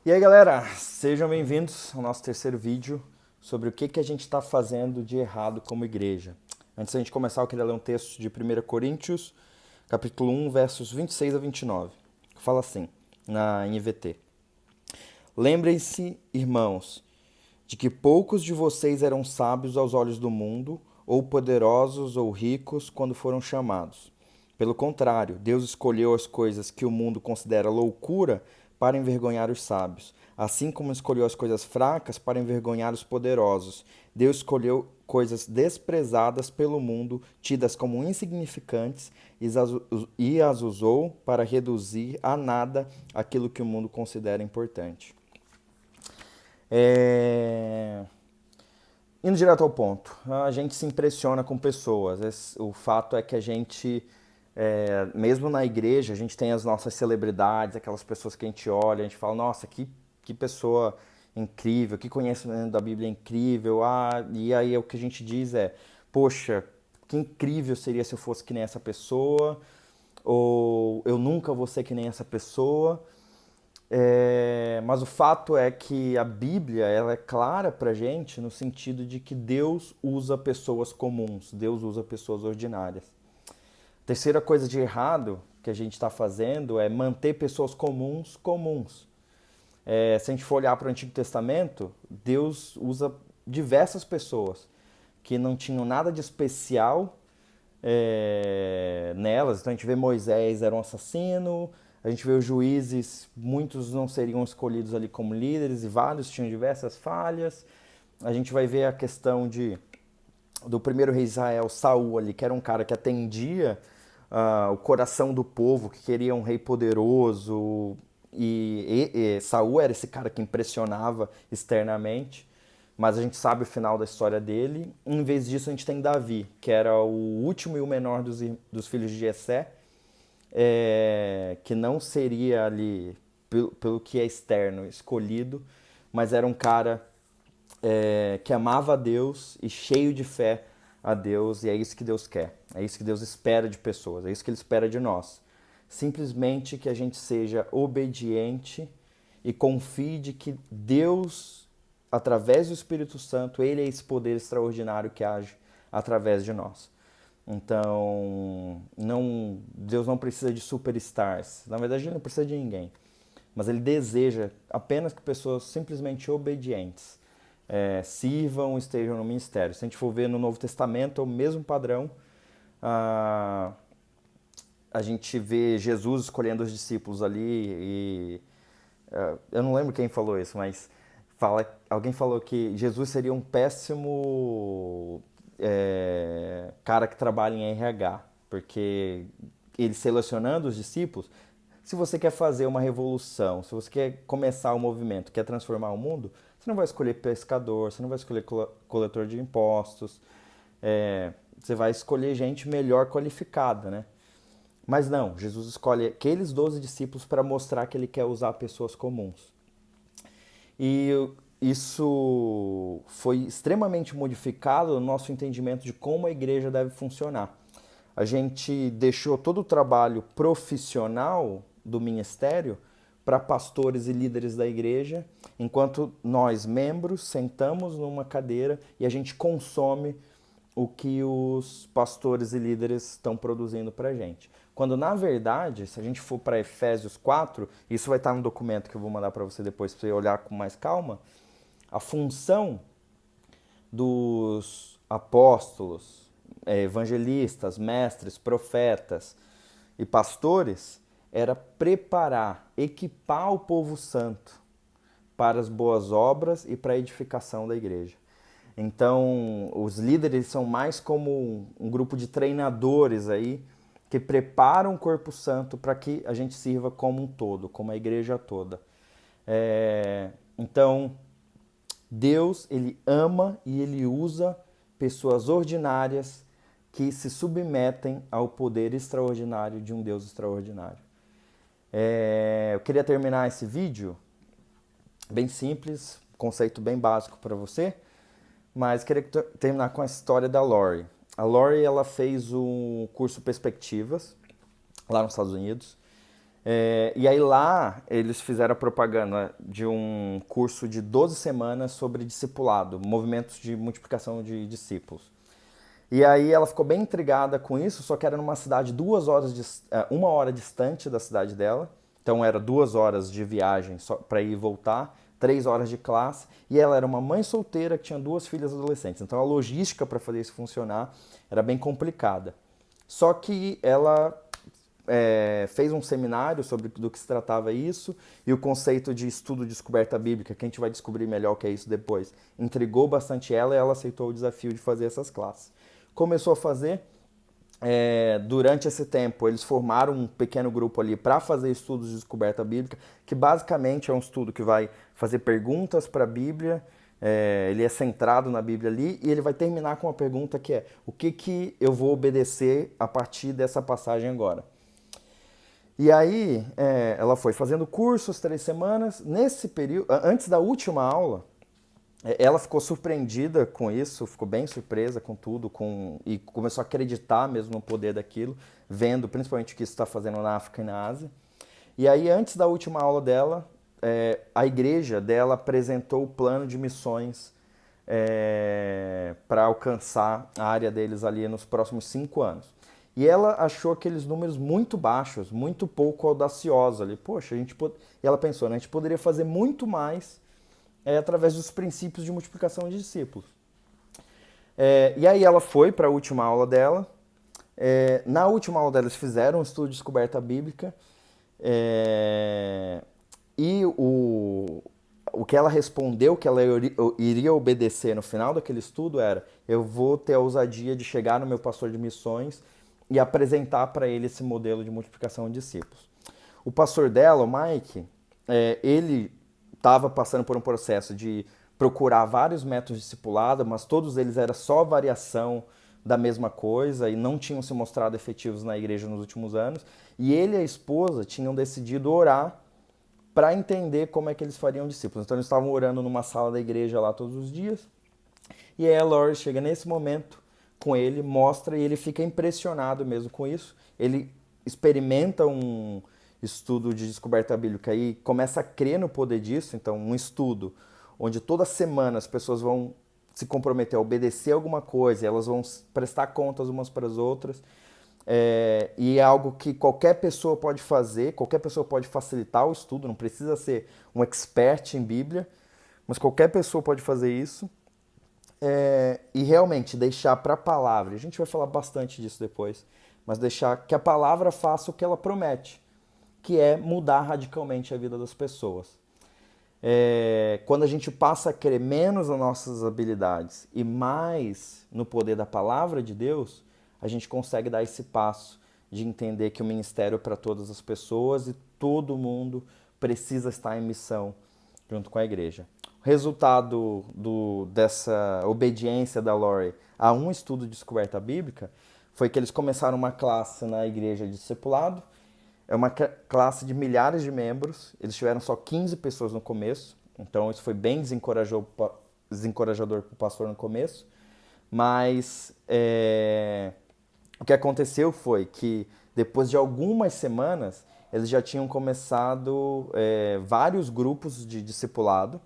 E aí galera, sejam bem-vindos ao nosso terceiro vídeo sobre o que a gente está fazendo de errado como igreja. Antes da gente começar, eu queria ler um texto de 1 Coríntios, capítulo 1, versos 26 a 29, que fala assim, na NVT. Lembrem-se, irmãos, de que poucos de vocês eram sábios aos olhos do mundo, ou poderosos ou ricos quando foram chamados. Pelo contrário, Deus escolheu as coisas que o mundo considera loucura para envergonhar os sábios, assim como escolheu as coisas fracas para envergonhar os poderosos. Deus escolheu coisas desprezadas pelo mundo, tidas como insignificantes, e as usou para reduzir a nada aquilo que o mundo considera importante. É... Indo direto ao ponto, a gente se impressiona com pessoas. O fato é que a gente, mesmo na igreja, a gente tem as nossas celebridades, aquelas pessoas que a gente olha, a gente fala, nossa, que pessoa incrível, que conhecimento da Bíblia incrível. E aí o que a gente diz é, poxa, que incrível seria se eu fosse que nem essa pessoa, ou eu nunca vou ser que nem essa pessoa. Mas o fato é que a Bíblia ela é clara pra gente no sentido de que Deus usa pessoas comuns, Deus usa pessoas ordinárias. Terceira coisa de errado que a gente está fazendo é manter pessoas comuns comuns. Se a gente for olhar para o Antigo Testamento, Deus usa diversas pessoas que não tinham nada de especial nelas. Então a gente vê Moisés era um assassino, a gente vê os juízes, muitos não seriam escolhidos ali como líderes e vários tinham diversas falhas. A gente vai ver a questão do primeiro rei de Israel, Saul ali, que era um cara que atendia o coração do povo, que queria um rei poderoso, e Saul era esse cara que impressionava externamente, mas a gente sabe o final da história dele. Em vez disso, a gente tem Davi, que era o último e o menor dos filhos de Jessé, que não seria ali, pelo que é externo, escolhido, mas era um cara que amava a Deus e cheio de fé a Deus, e é isso que Deus quer, é isso que Deus espera de pessoas, é isso que Ele espera de nós. Simplesmente que a gente seja obediente e confie de que Deus, através do Espírito Santo, Ele é esse poder extraordinário que age através de nós. Então, Deus não precisa de superstars. Na verdade, Ele não precisa de ninguém. Mas Ele deseja apenas que pessoas simplesmente obedientes sirvam, estejam no ministério. Se a gente for ver no Novo Testamento, é o mesmo padrão. Ah, a gente vê Jesus escolhendo os discípulos ali e eu não lembro quem falou isso, mas alguém falou que Jesus seria um péssimo cara que trabalha em RH, porque ele selecionando os discípulos, se você quer fazer uma revolução, se você quer começar um movimento, quer transformar o mundo, você não vai escolher pescador, você não vai escolher coletor de impostos, você vai escolher gente melhor qualificada, né? Mas não, Jesus escolhe aqueles 12 discípulos para mostrar que ele quer usar pessoas comuns. E isso foi extremamente modificado no nosso entendimento de como a igreja deve funcionar. A gente deixou todo o trabalho profissional do ministério para pastores e líderes da igreja, enquanto nós, membros, sentamos numa cadeira e a gente consome o que os pastores e líderes estão produzindo para a gente. Quando, na verdade, se a gente for para Efésios 4, isso vai estar no documento que eu vou mandar para você depois, para você olhar com mais calma, a função dos apóstolos, evangelistas, mestres, profetas e pastores era preparar, equipar o povo santo para as boas obras e para a edificação da igreja. Então, os líderes são mais como um grupo de treinadores aí que preparam o corpo santo para que a gente sirva como um todo, como a igreja toda. Então, Deus, ele ama e ele usa pessoas ordinárias que se submetem ao poder extraordinário de um Deus extraordinário. Eu queria terminar esse vídeo bem simples, conceito bem básico para você, mas queria terminar com a história da Lori. A Lori ela fez um curso Perspectivas lá nos Estados Unidos. E aí lá eles fizeram a propaganda de um curso de 12 semanas sobre discipulado, movimentos de multiplicação de discípulos. E aí ela ficou bem intrigada com isso, só que era numa cidade 1 hora distante da cidade dela. Então era 2 horas de viagem para ir e voltar, 3 horas de classe. E ela era uma mãe solteira que tinha 2 filhas adolescentes. Então a logística para fazer isso funcionar era bem complicada. Só que ela fez um seminário sobre do que se tratava isso, e o conceito de estudo de descoberta bíblica, que a gente vai descobrir melhor o que é isso depois, intrigou bastante ela, e ela aceitou o desafio de fazer essas classes. Começou a fazer. Durante esse tempo, eles formaram um pequeno grupo ali para fazer estudos de descoberta bíblica, que basicamente é um estudo que vai fazer perguntas para a Bíblia. Ele é centrado na Bíblia ali, e ele vai terminar com uma pergunta que é: o que eu vou obedecer a partir dessa passagem agora? E aí ela foi fazendo cursos 3 semanas. Nesse período, antes da última aula, ela ficou surpreendida com isso, ficou bem surpresa com tudo, e começou a acreditar mesmo no poder daquilo, vendo principalmente o que isso está fazendo na África e na Ásia. E aí, antes da última aula dela, a igreja dela apresentou o plano de missões para alcançar a área deles ali nos próximos 5 anos. E ela achou aqueles números muito baixos, muito pouco audaciosos ali. Poxa, e ela pensou, né, a gente poderia fazer muito mais através dos princípios de multiplicação de discípulos. E aí ela foi para a última aula dela. Na última aula dela eles fizeram um estudo de descoberta bíblica. E o que ela respondeu que ela iria obedecer no final daquele estudo era: eu vou ter a ousadia de chegar no meu pastor de missões e apresentar para ele esse modelo de multiplicação de discípulos. O pastor dela, o Mike, ele estava passando por um processo de procurar vários métodos de discipulado, mas todos eles era só variação da mesma coisa e não tinham se mostrado efetivos na igreja nos últimos anos. E ele e a esposa tinham decidido orar para entender como é que eles fariam discípulos. Então eles estavam orando numa sala da igreja lá todos os dias. E aí a Lori chega nesse momento com ele, mostra, e ele fica impressionado mesmo com isso. Ele experimenta um estudo de descoberta bíblica e começa a crer no poder disso. Então, um estudo onde toda semana as pessoas vão se comprometer a obedecer alguma coisa, elas vão prestar contas umas para as outras, e é algo que qualquer pessoa pode fazer, qualquer pessoa pode facilitar o estudo, não precisa ser um expert em Bíblia, mas qualquer pessoa pode fazer isso. E realmente deixar para a palavra, a gente vai falar bastante disso depois, mas deixar que a palavra faça o que ela promete, que é mudar radicalmente a vida das pessoas. Quando a gente passa a crer menos nas nossas habilidades e mais no poder da palavra de Deus, a gente consegue dar esse passo de entender que o ministério é para todas as pessoas e todo mundo precisa estar em missão junto com a igreja. O resultado dessa obediência da Lori a um estudo de descoberta bíblica foi que eles começaram uma classe na igreja de discipulado. É uma classe de milhares de membros. Eles tiveram só 15 pessoas no começo, então isso foi bem desencorajador para o pastor no começo. Mas o que aconteceu foi que depois de algumas semanas eles já tinham começado vários grupos de discipulado.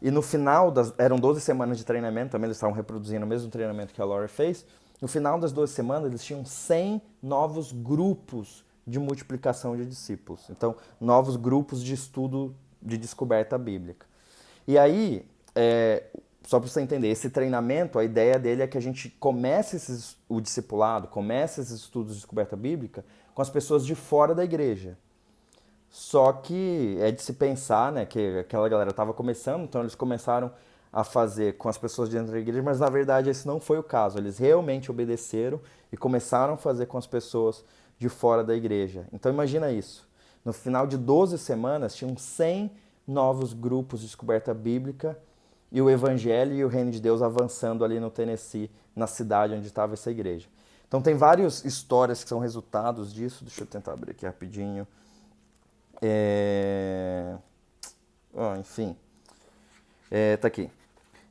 E no final, eram 12 semanas de treinamento, também eles estavam reproduzindo o mesmo treinamento que a Lori fez. No final das 12 semanas, eles tinham 100 novos grupos de multiplicação de discípulos. Então, novos grupos de estudo de descoberta bíblica. E aí, só para você entender, esse treinamento, a ideia dele é que a gente comece o discipulado, comece esses estudos de descoberta bíblica com as pessoas de fora da igreja. Só que é de se pensar, né, que aquela galera estava começando, então eles começaram a fazer com as pessoas dentro da igreja, mas na verdade esse não foi o caso. Eles realmente obedeceram e começaram a fazer com as pessoas de fora da igreja. Então imagina isso. No final de 12 semanas, tinham 100 novos grupos de descoberta bíblica e o evangelho e o reino de Deus avançando ali no Tennessee, na cidade onde estava essa igreja. Então tem várias histórias que são resultados disso. Deixa eu tentar abrir aqui rapidinho. Enfim, tá aqui.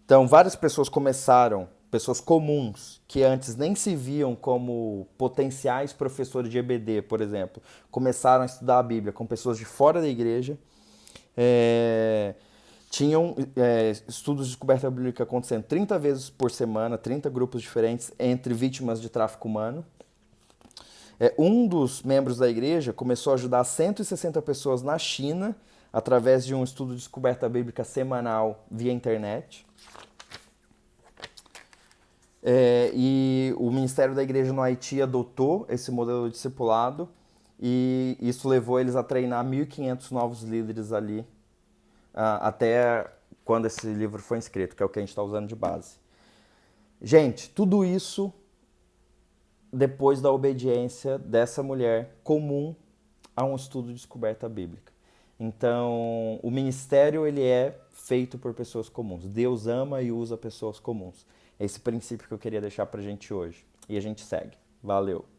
Então, várias pessoas começaram pessoas comuns, que antes nem se viam como potenciais professores de EBD, por exemplo, começaram a estudar a Bíblia com pessoas de fora da igreja. Tinham estudos de descoberta bíblica acontecendo 30 vezes por semana, 30 grupos diferentes entre vítimas de tráfico humano. Um dos membros da igreja começou a ajudar 160 pessoas na China através de um estudo de descoberta bíblica semanal via internet. E o Ministério da Igreja no Haiti adotou esse modelo de discipulado e isso levou eles a treinar 1.500 novos líderes ali até quando esse livro foi escrito, que é o que a gente está usando de base. Gente, tudo isso depois da obediência dessa mulher comum a um estudo de descoberta bíblica. Então, o ministério ele é feito por pessoas comuns. Deus ama e usa pessoas comuns. É esse princípio que eu queria deixar pra gente hoje. E a gente segue. Valeu!